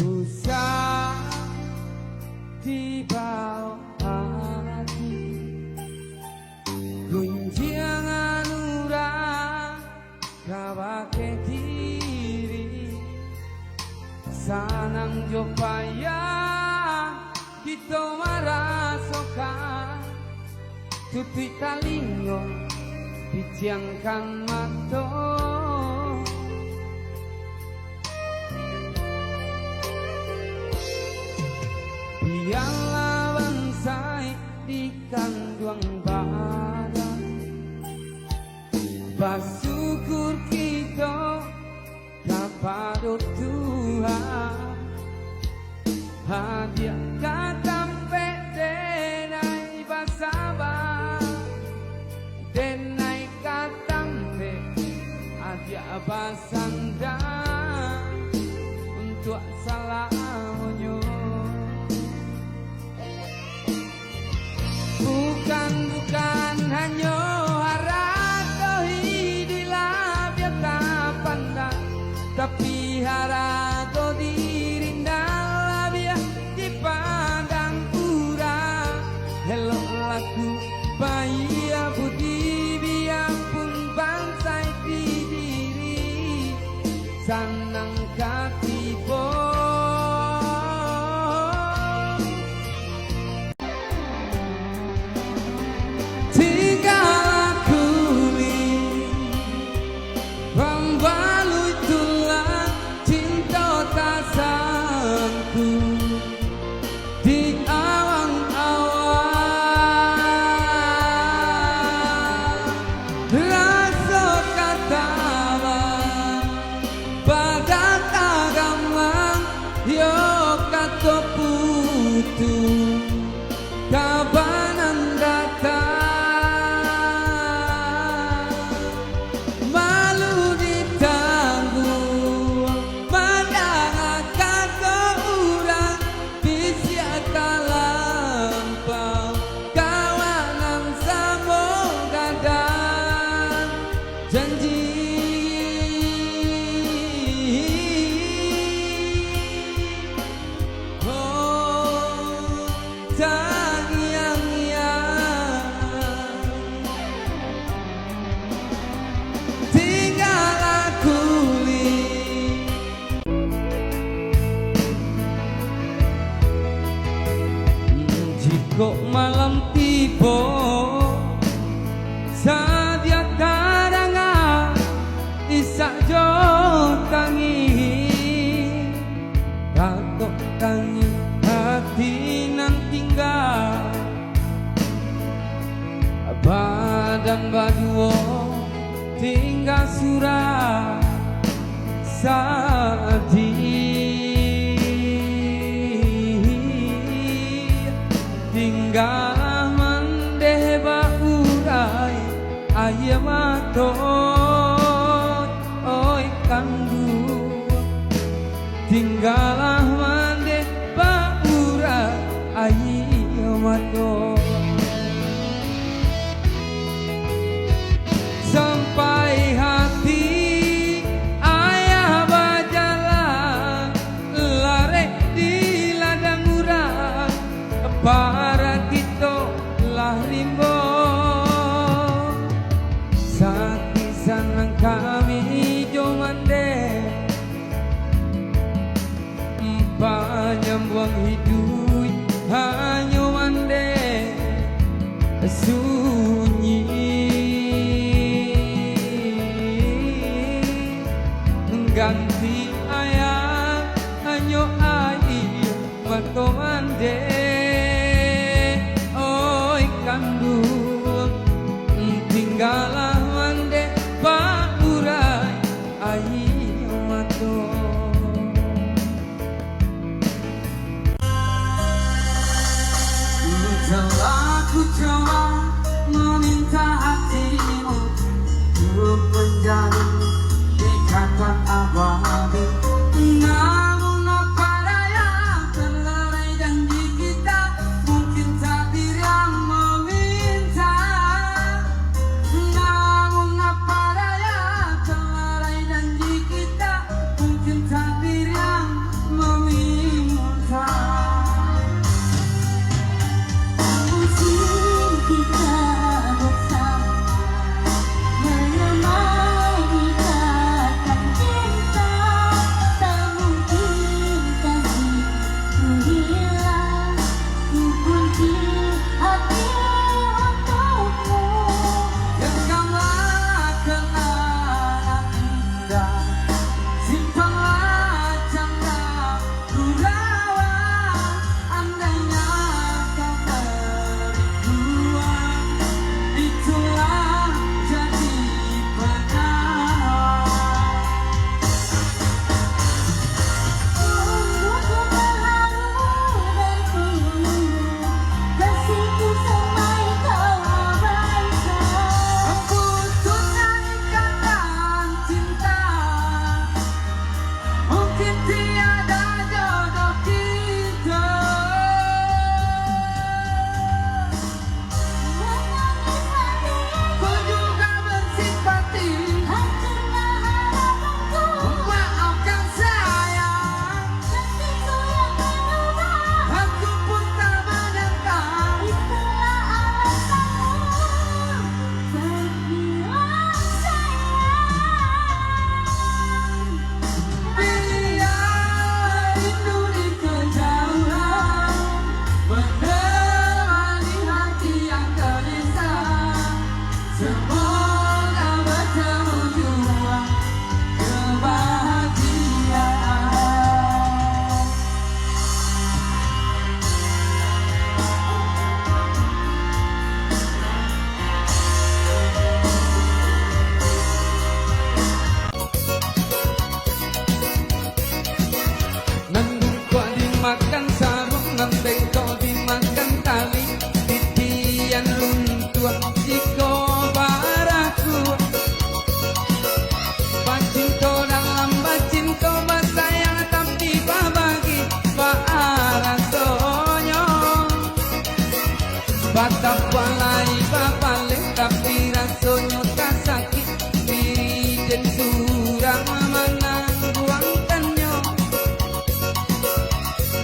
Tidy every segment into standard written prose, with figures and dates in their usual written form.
usah di bawah hati gunjangan urang kawake diri sanang jopaya kita marasokan tutui talingo dijangkan mato biarlah bangsai di kandung badan bersyukur kita kepada Tuhan hadiah katampe denai basaba denai katampe hadiah basanda untuk salamonyo bukan hanya haratohi di labia pandang tapi harato diri labia dipandang urang hello laku bayi budi biarpun bangsai di diri sanang katipo kabanan datang malu ditanggung mendangakan keurang bisiata lampau kawanan sambung gadang janji kok malam tiba sadia karangan isak jo tangi katok tangi hati nan tinggal badan baduo tinggal surah sadi tinggal mandeh baurai ayam matot oi kandu tinggal mandeh baurai ayam matot sampai hati ayah bajalan lare di ladang urang para kita lah rimbo sakit sanang kami jomande panyambang hidup hanya mande sunyi ganti ayah hanya air mata mande kandung tinggalah mande baurai air mato telah ku coba meminta hatimu untuk menjadi ikatan abadi namun apa daya terlerai janji kita mungkin takdir yang meminta namun apa daya terlerai janji kita mungkin takdir yang meminta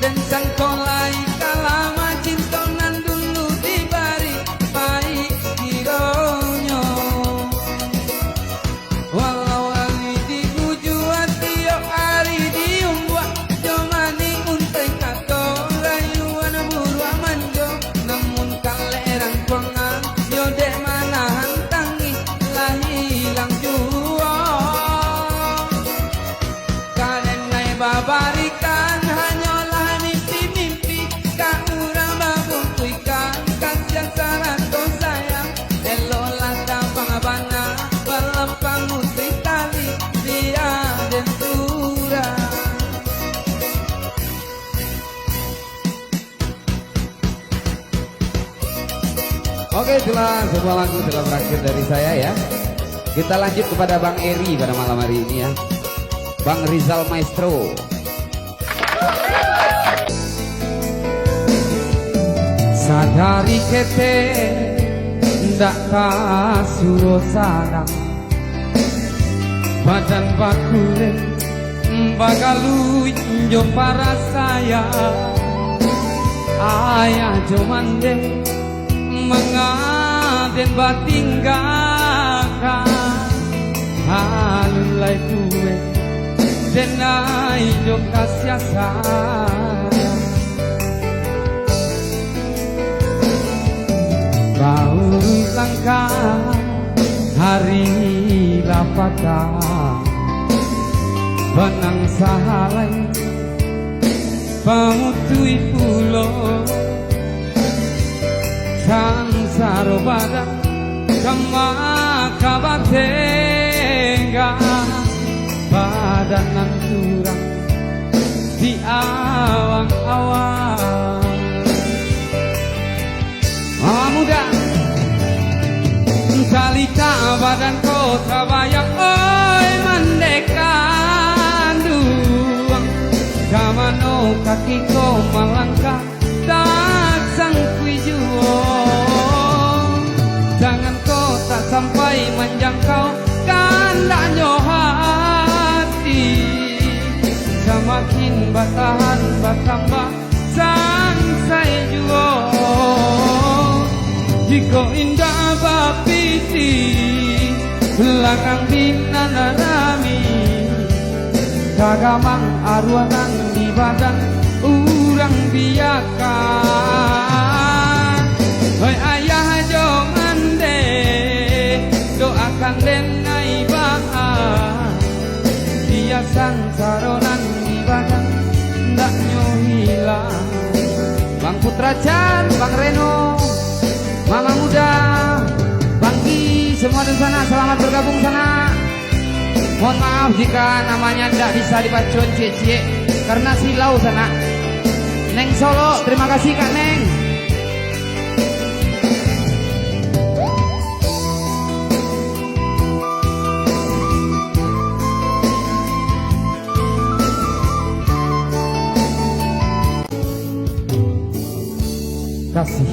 dan sang kolai kalama cintonan dulu dibari baik kironyo walau ali dibuju tiap hari diumbuak jomani untai kato rayuan buru amanjo namun kalerang pengang yode manahan tangi lah hilang jua kalian ngai babarikan hanyalah mimpi-mimpi kak urang babungkuikan kasihan sarato sayang elolah tabang abana balapang musik tali dia dan surah. Oke, itulah sebuah lagu telah berakhir dari saya ya. Kita lanjut kepada Bang Eri pada malam hari ini ya. Bang Rizal Maestro. Sadari kete ndak kasuro sadang badan bakule bagalu jo para saya ayah jo mande mengaden batinggakan halulai tuwe denai jo kasiasa bau langkah hari lapaka benang sahalai pamutui pulo sang sarobada kama kabatenga badan turang di awang-awang. Mama muda salita badan kota bayang oi mandekan duang kamano kaki ko malangkah tak sangkui juo jangan kau tak sampai menjangkau kandanya hati semakin batahan bertambah sang saya juo jika indah bapiti langgang dinanarami kagamang arwanan di badan urang biakan hoi ayah jangan deh doakan denai bahan dia sang saronan di badan ndak hilang. Bang Putra Chan, Bang Reno, Mama Muda, Bang Ki, semua di sana selamat bergabung sana. Mohon maaf jika namanya tidak bisa dibacun cie-cie karena silau sana. Neng Solo, terima kasih Kak Neng. Kasih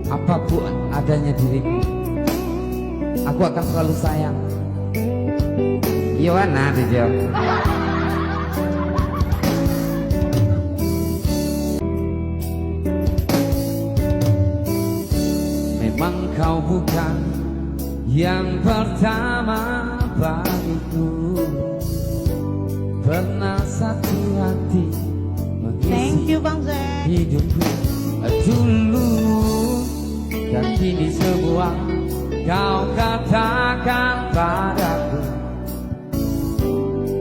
apapun adanya dirimu, aku akan selalu sayang. Yohana dijawab. Memang kau bukan yang pertama bagiku, pernah satu hati Thank you Bang Zek. hidupku dulu dan kini semua kau katakan padaku,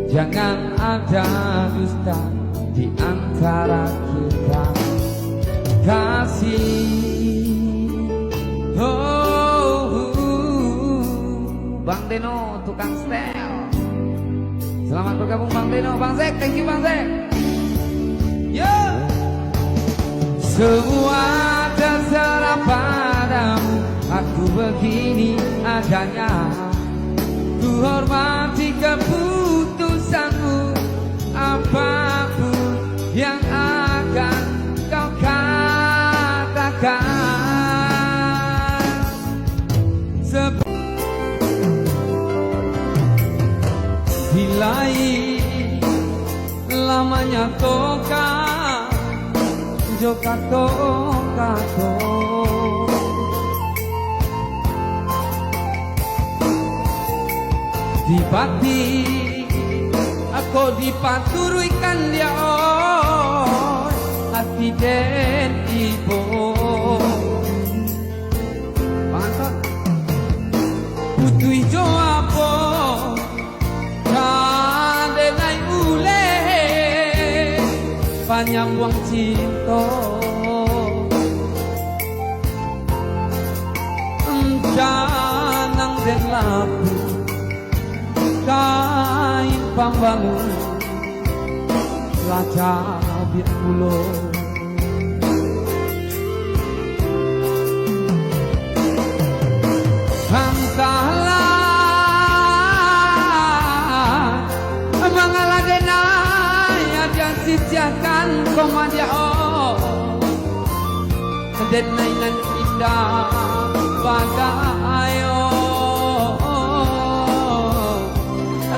jangan ada dusta di antara kita. Kasih Bang Deno tukang setel, selamat bergabung Bang Deno. Bang Zek, thank you Bang Zek. Yo, semua terserah padamu, aku begini adanya. Ku hormati keputusanmu, apapun yang akan kau katakan. Bila lamanya hanya toka joka toka to di pati aku dipaturuikan dia hati den ibu mantap putui jo apa kadenai ule banyak buang cinta janang den lapu kain pambangun laca biak pulo hamsalah mengalah denai ada sisiakan komadia denai nan indah badayo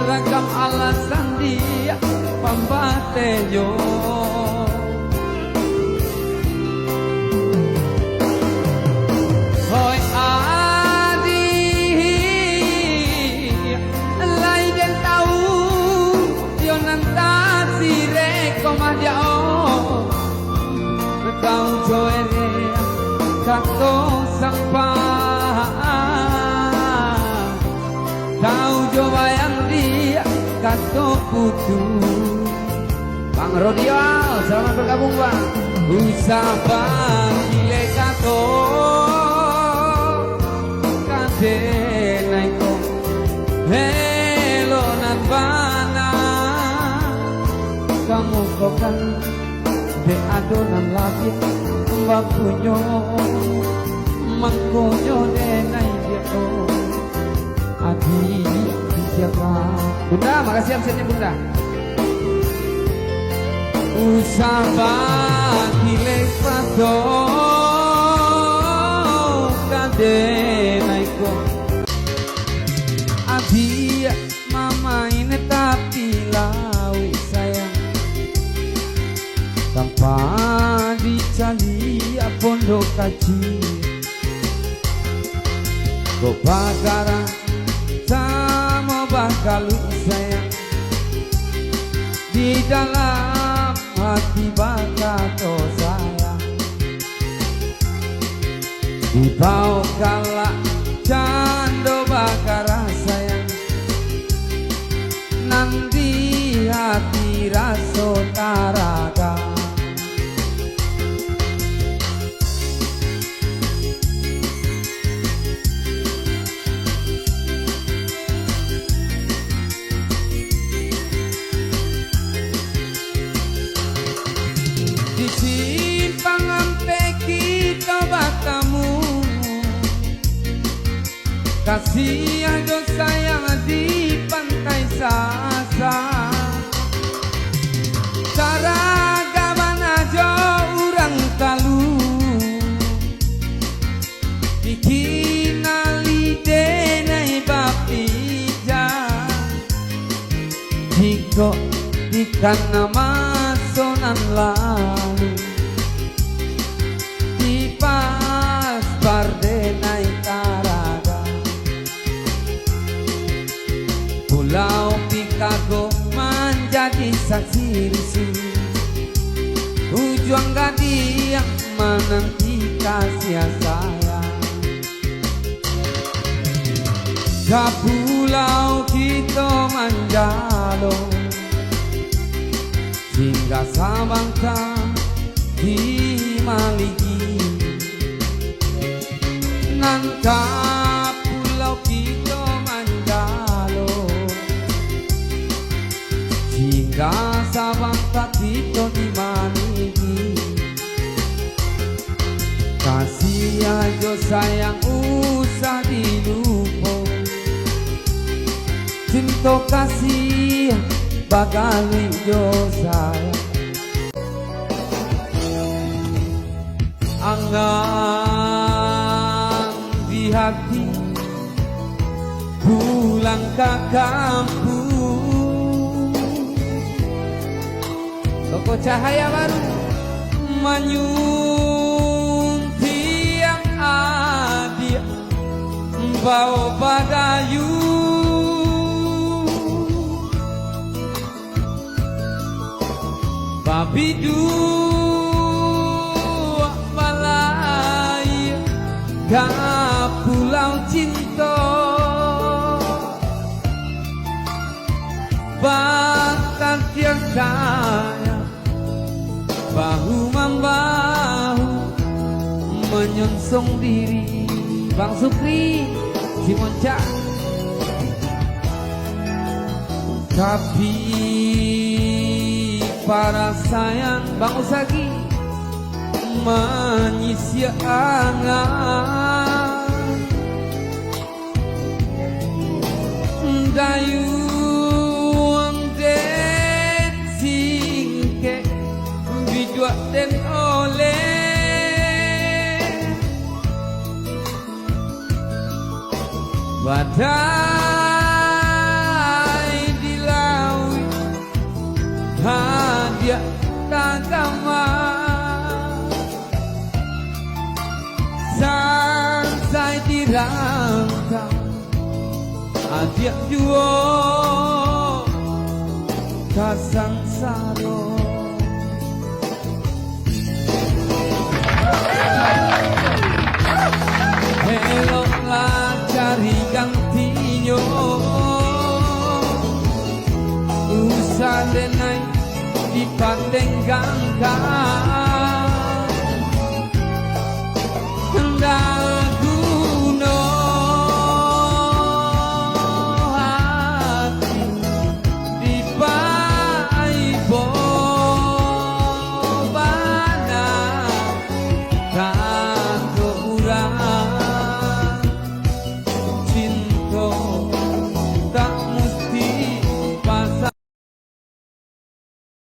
ragam alasan dia pambateyo hoi adi lai den tahu yo nanta sire komadia kau joere kato sampah kau coba yang dia kato putu Bang Rodial, selamat bergabung Bang. Usah gile kato kade naiko hello nan bana kamu kokan de adonan lagi bakunyo mangkunyo de naiko adi siapa Bunda, makasih absennya Bunda. Usah gile kato kade naiko adi mama ini tapi lau sayang tanpa dicari pondok kaji kau bakaran sama bakal sayang di dalam hati bakal sayang di bawah kala cando bakal sayang nanti hati raso taraga kasih aja sayang di pantai Sasa cara gaban aja urang talu bikin alide nai bapija jiko ikan nama sonan lalu di pas barde nai Pulau Pikago menjadi saksi risu Ujung gadis yang menanti kasih sayang Ke pulau kita manjalo Hingga Sabangka di Maligi Nanta pulau kita hingga Sabang Tatito di Manigi kasih aja sayang usah dilupo cinta kasih bakal jo sayang angang di hati pulang ke kampung Toko cahaya baru Manyun tiang adia Bau badayu Babi dua malai Ka pulau cinta Batas yang kaya Bahu membahu Menyongsong diri Bang Sukri Si Monca Tapi para sayang Bang Usagi Menyisi angan Dayung den singke Bidua den oleh Badai di laut Hadiah tagama Sampai di rangka Hadiah juo Kasangsaro Eloklah cari gantinya Usah denai di pandeng gangga